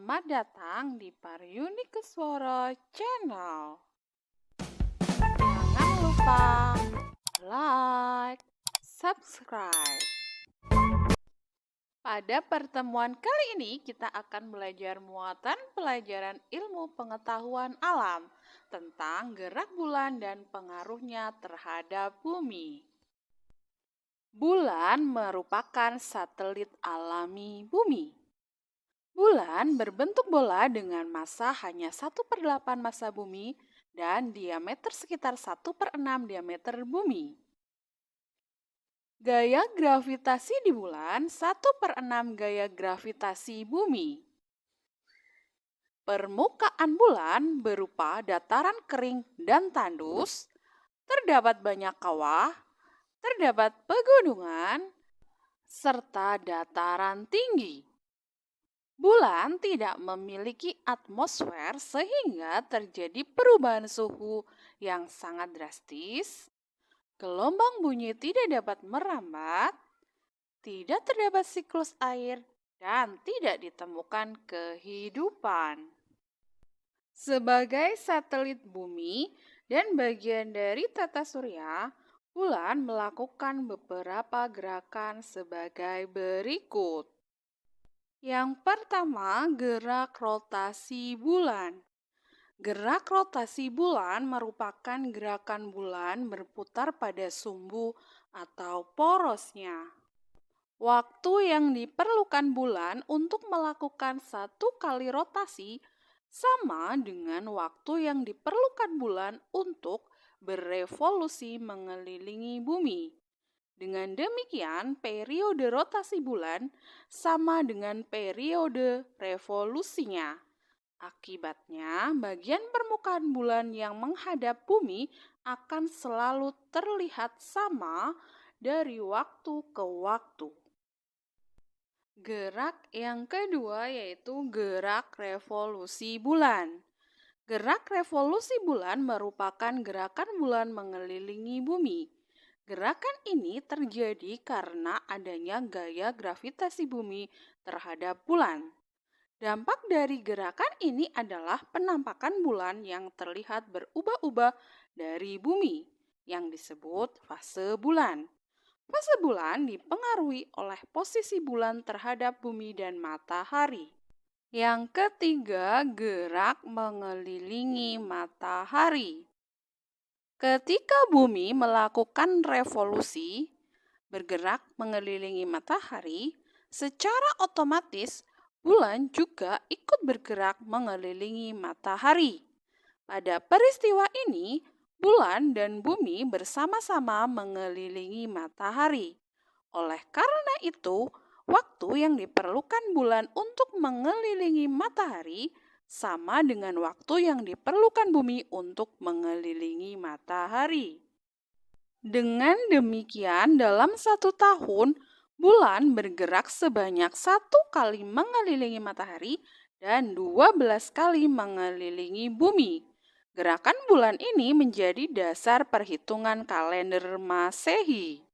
Selamat datang di Pariunikeswara Channel. Jangan lupa like, subscribe. Pada pertemuan kali ini kita akan belajar muatan pelajaran ilmu pengetahuan alam tentang gerak bulan dan pengaruhnya terhadap bumi. Bulan merupakan satelit alami bumi. Bulan berbentuk bola dengan massa hanya 1/8 massa bumi dan diameter sekitar 1/6 diameter bumi. Gaya gravitasi di bulan 1/6 gaya gravitasi bumi. Permukaan bulan berupa dataran kering dan tandus, terdapat banyak kawah, terdapat pegunungan, serta dataran tinggi. Bulan tidak memiliki atmosfer sehingga terjadi perubahan suhu yang sangat drastis. Gelombang bunyi tidak dapat merambat, tidak terdapat siklus air, dan tidak ditemukan kehidupan. Sebagai satelit bumi dan bagian dari tata surya, bulan melakukan beberapa gerakan sebagai berikut. Yang pertama, gerak rotasi bulan. Gerak rotasi bulan merupakan gerakan bulan berputar pada sumbu atau porosnya. Waktu yang diperlukan bulan untuk melakukan satu kali rotasi sama dengan waktu yang diperlukan bulan untuk berevolusi mengelilingi bumi. Dengan demikian, periode rotasi bulan sama dengan periode revolusinya. Akibatnya, bagian permukaan bulan yang menghadap bumi akan selalu terlihat sama dari waktu ke waktu. Gerak yang kedua yaitu gerak revolusi bulan. Gerak revolusi bulan merupakan gerakan bulan mengelilingi bumi. Gerakan ini terjadi karena adanya gaya gravitasi bumi terhadap bulan. Dampak dari gerakan ini adalah penampakan bulan yang terlihat berubah-ubah dari bumi, yang disebut fase bulan. Fase bulan dipengaruhi oleh posisi bulan terhadap bumi dan matahari. Yang ketiga, gerak mengelilingi matahari. Ketika bumi melakukan revolusi, bergerak mengelilingi matahari, secara otomatis bulan juga ikut bergerak mengelilingi matahari. Pada peristiwa ini, bulan dan bumi bersama-sama mengelilingi matahari. Oleh karena itu, waktu yang diperlukan bulan untuk mengelilingi matahari sama dengan waktu yang diperlukan bumi untuk mengelilingi matahari. Dengan demikian, dalam 1 tahun, bulan bergerak sebanyak 1 kali mengelilingi matahari dan 12 kali mengelilingi bumi. Gerakan bulan ini menjadi dasar perhitungan kalender Masehi.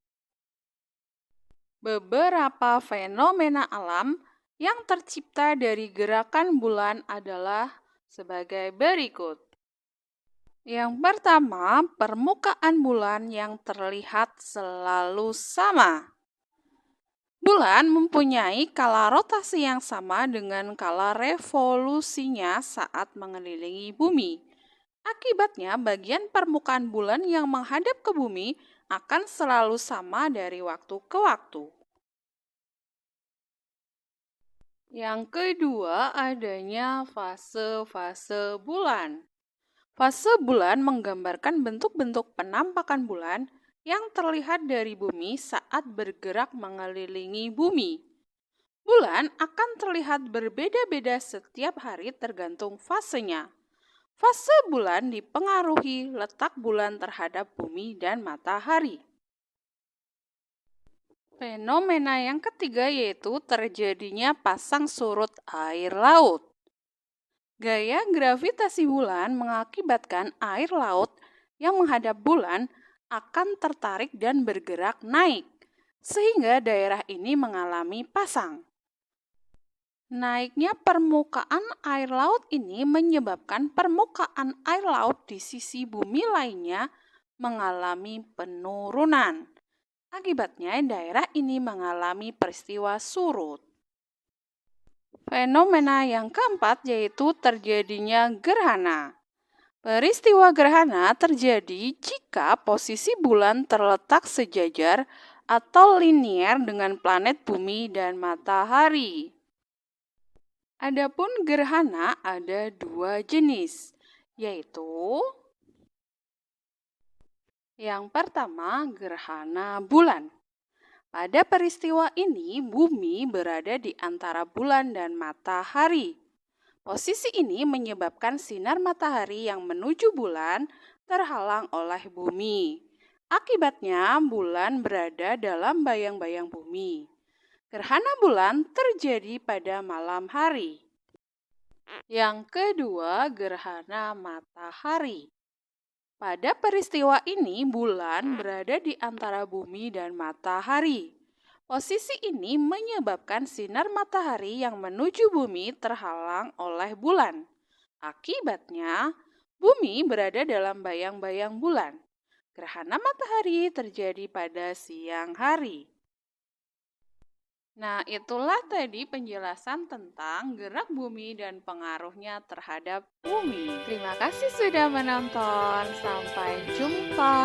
Beberapa fenomena alam yang tercipta dari gerakan bulan adalah sebagai berikut. Yang pertama, permukaan bulan yang terlihat selalu sama. Bulan mempunyai skala rotasi yang sama dengan skala revolusinya saat mengelilingi bumi. Akibatnya, bagian permukaan bulan yang menghadap ke bumi akan selalu sama dari waktu ke waktu. Yang kedua, adanya fase-fase bulan. Fase bulan menggambarkan bentuk-bentuk penampakan bulan yang terlihat dari bumi saat bergerak mengelilingi bumi. Bulan akan terlihat berbeda-beda setiap hari tergantung fasenya. Fase bulan dipengaruhi letak bulan terhadap bumi dan matahari. Fenomena yang ketiga yaitu terjadinya pasang surut air laut. Gaya gravitasi bulan mengakibatkan air laut yang menghadap bulan akan tertarik dan bergerak naik, sehingga daerah ini mengalami pasang. Naiknya permukaan air laut ini menyebabkan permukaan air laut di sisi bumi lainnya mengalami penurunan. Akibatnya, daerah ini mengalami peristiwa surut. Fenomena yang keempat yaitu terjadinya gerhana. Peristiwa gerhana terjadi jika posisi bulan terletak sejajar atau linier dengan planet bumi dan matahari. Adapun gerhana ada dua jenis, yaitu yang pertama gerhana bulan. Pada peristiwa ini, bumi berada di antara bulan dan matahari. Posisi ini menyebabkan sinar matahari yang menuju bulan terhalang oleh bumi. Akibatnya, bulan berada dalam bayang-bayang bumi. Gerhana bulan terjadi pada malam hari. Yang kedua, gerhana matahari. Pada peristiwa ini, bulan berada di antara bumi dan matahari. Posisi ini menyebabkan sinar matahari yang menuju bumi terhalang oleh bulan. Akibatnya, bumi berada dalam bayang-bayang bulan. Gerhana matahari terjadi pada siang hari. Nah, itulah tadi penjelasan tentang gerak bumi dan pengaruhnya terhadap bumi. Terima kasih sudah menonton. Sampai jumpa.